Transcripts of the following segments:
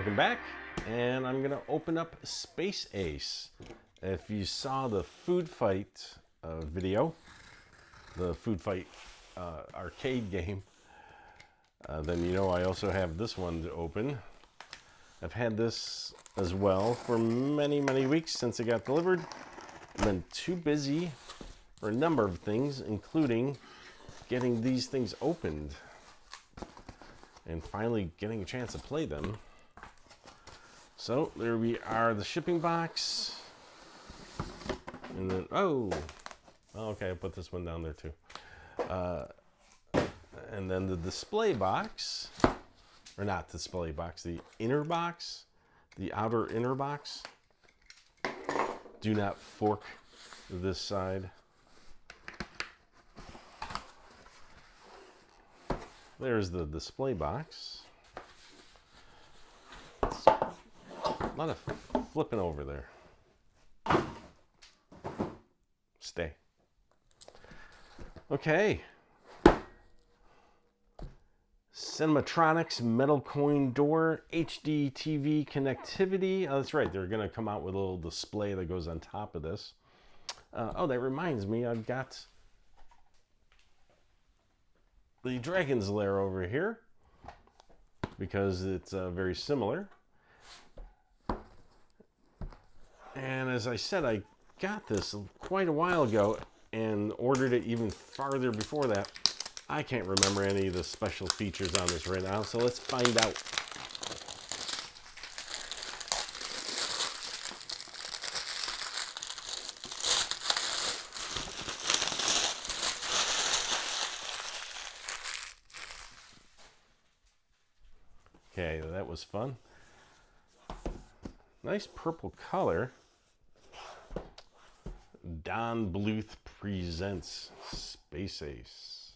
Welcome back, and I'm gonna open up Space Ace. If you saw the Food Fight video, the Food Fight arcade game, then you know I also have this one to open. I've had this as well for many weeks since it got delivered. I've been too busy for a number of things, including getting these things opened and finally getting a chance to play them. So there we are, the shipping box, and then okay, I'll put this one down there too, and then the display box, or not display box, the inner box, the outer inner box. Do not fork this side. There's the display box. A lot of flipping over there. Stay. Okay. Cinematronics metal coin door, HD TV connectivity. Oh, that's right. They're going to come out with a little display that goes on top of this. Oh, that reminds me. I've got the Dragon's Lair over here because it's very similar. And as I said, I got this quite a while ago and ordered it even farther before that. I can't remember any of the special features on this right now, so let's find out. Okay, that was fun. Nice purple color. Don Bluth presents Space Ace.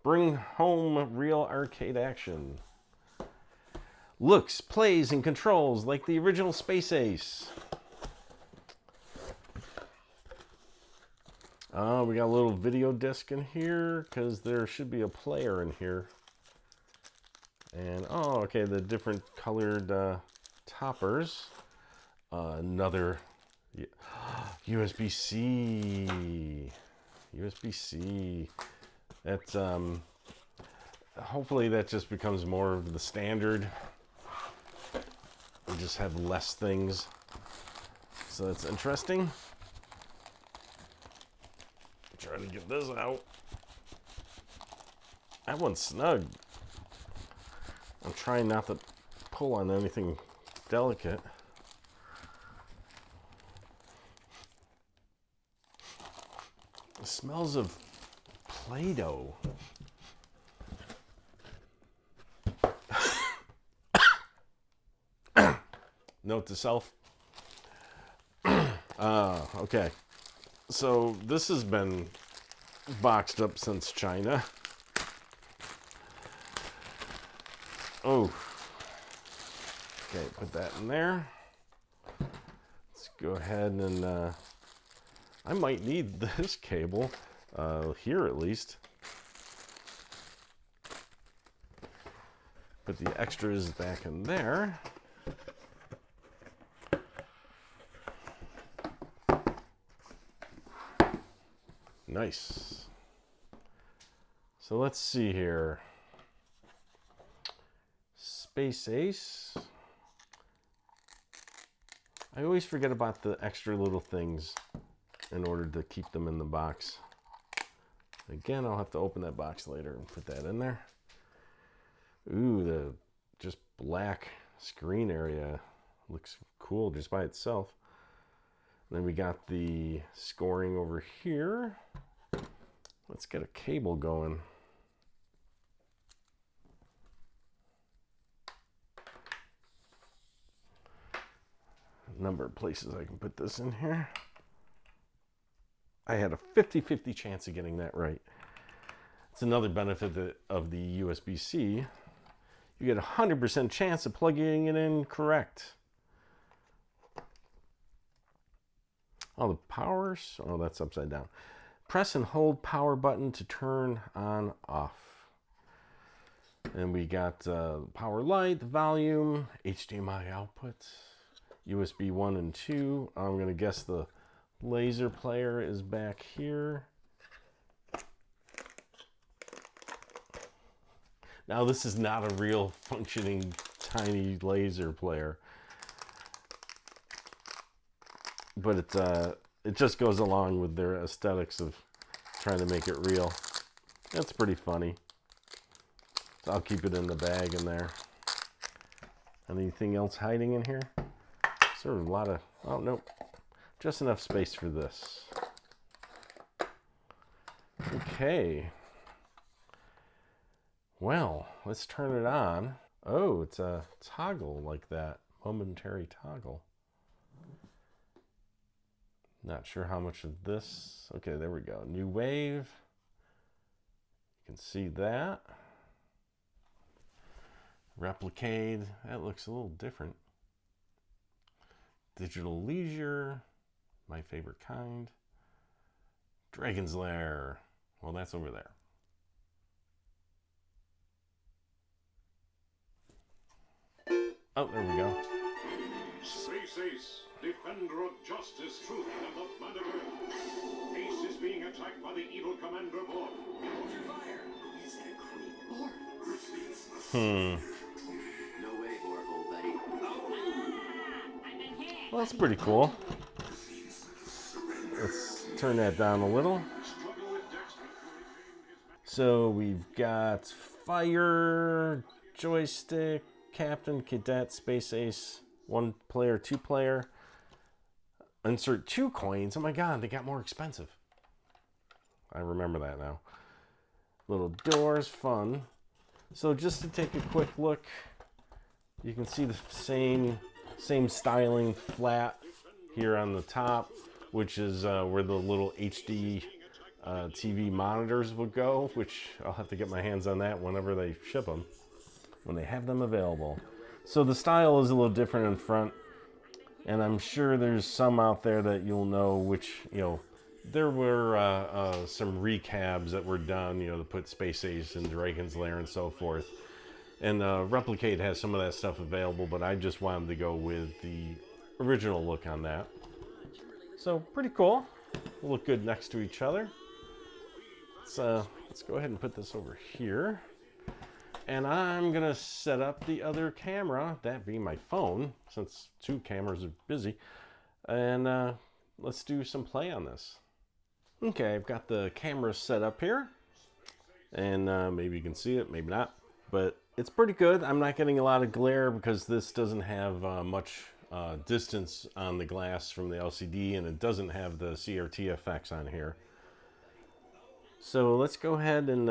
Bring home real arcade action. Looks, plays, and controls like the original Space Ace. We got a little video disc in here because there should be a player in here. And okay, the different colored toppers. Another USB-C. USB-C. That's hopefully that just becomes more of the standard. We just have less things, so that's interesting. Try to get this out. That one's snug. I'm trying not to pull on anything delicate. It smells of Play-Doh. Note to self. Okay. So this has been boxed up since China. Oh. Okay, put that in there. Let's go ahead and I might need this cable here at least. Put the extras back in there. Nice. So let's see here. Space Ace. I always forget about the extra little things in order to keep them in the box. Again, I'll have to open that box later and put that in there. Ooh, the just black screen area looks cool just by itself. Then we got the scoring over here. Let's get a cable going. A number of places I can put this in here. I had a 50-50 chance of getting that right. It's another benefit of the USB-C. You get a 100% chance of plugging it in correct. Oh, the powers. Oh, that's upside down. Press and hold power button to turn on off. And we got power light, volume, HDMI output, USB 1 and 2. I'm going to guess the laser player is back here. Now this is not a real functioning tiny laser player, but it just goes along with their aesthetics of trying to make it real. That's pretty funny. So I'll keep it in the bag in there. Anything else hiding in here? Sort of a lot of, oh no, just enough space for this. Okay. Well, let's turn it on. Oh, it's a toggle like that, momentary toggle. Not sure how much of this. Okay, there we go. New wave. You can see that. RepliCade. That looks a little different. Digital leisure. My favorite kind. Dragon's Lair. Well, that's over there. Oh, there we go. Space Ace, defender of justice, truth, and the planet Earth. Ace is being attacked by the evil Commander Borg. Hold your fire. Is that a creep? Borg. No way, Borg, old buddy. Well, that's pretty cool. Let's turn that down a little. So we've got fire, joystick, Captain, Cadet, Space Ace, 1 player, 2 player. Insert 2 coins. Oh my god, they got more expensive. I remember that now. Little doors, fun. So just to take a quick look, you can see the same styling flat here on the top, which is where the little HD TV monitors will go, which I'll have to get my hands on that whenever they ship them. When they have them available. So the style is a little different in front, and I'm sure there's some out there that you'll know which, you know, there were some recabs that were done, you know, to put Space Ace and Dragon's Lair and so forth. And RepliCade has some of that stuff available, but I just wanted to go with the original look on that. So pretty cool. We'll look good next to each other. Let's go ahead and put this over here. And I'm gonna set up the other camera, that being my phone, since 2 cameras are busy. And let's do some play on this. Okay, I've got the camera set up here. And maybe you can see it, maybe not. But it's pretty good. I'm not getting a lot of glare because this doesn't have much distance on the glass from the LCD, and it doesn't have the CRT effects on here. So let's go ahead and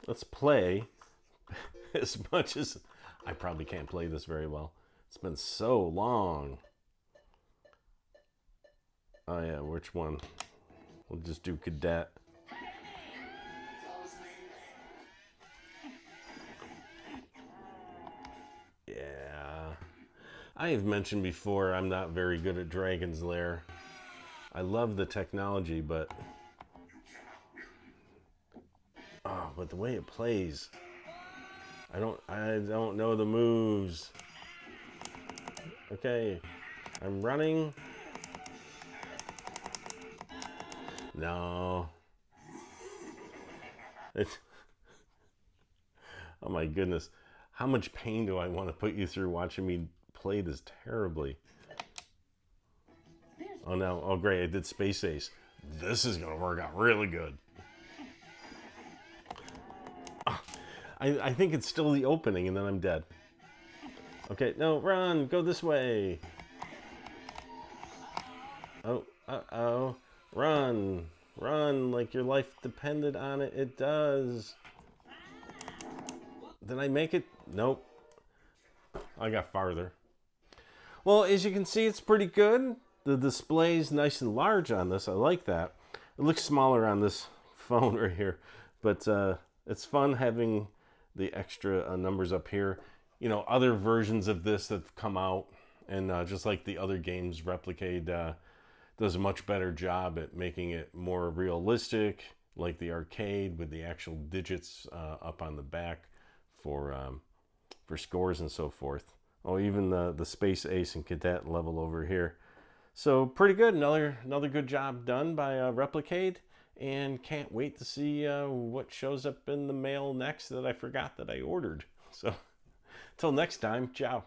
let's play. As much as I probably can't play this very well. It's been so long. Oh yeah, which one? We'll just do Cadet. Yeah. I have mentioned before I'm not very good at Dragon's Lair. I love the technology, but the way it plays, I don't know the moves. Okay, I'm running. No. It's, oh my goodness. How much pain do I want to put you through watching me play this terribly? Oh no, oh great, I did Space Ace. This is gonna work out really good. I think it's still the opening and then I'm dead. Okay, no, run, go this way. Oh, uh-oh. Run, run like your life depended on it. It does. Did I make it? Nope. I got farther. Well, as you can see, it's pretty good. The display's nice and large on this. I like that. It looks smaller on this phone right here, but it's fun having the extra numbers up here. You know, other versions of this that have come out, and just like the other games, RepliCade does a much better job at making it more realistic, like the arcade with the actual digits up on the back for scores and so forth. Oh, even the Space Ace and Cadet level over here. So pretty good. Another good job done by RepliCade, and can't wait to see what shows up in the mail next that I forgot that I ordered. So till next time, ciao.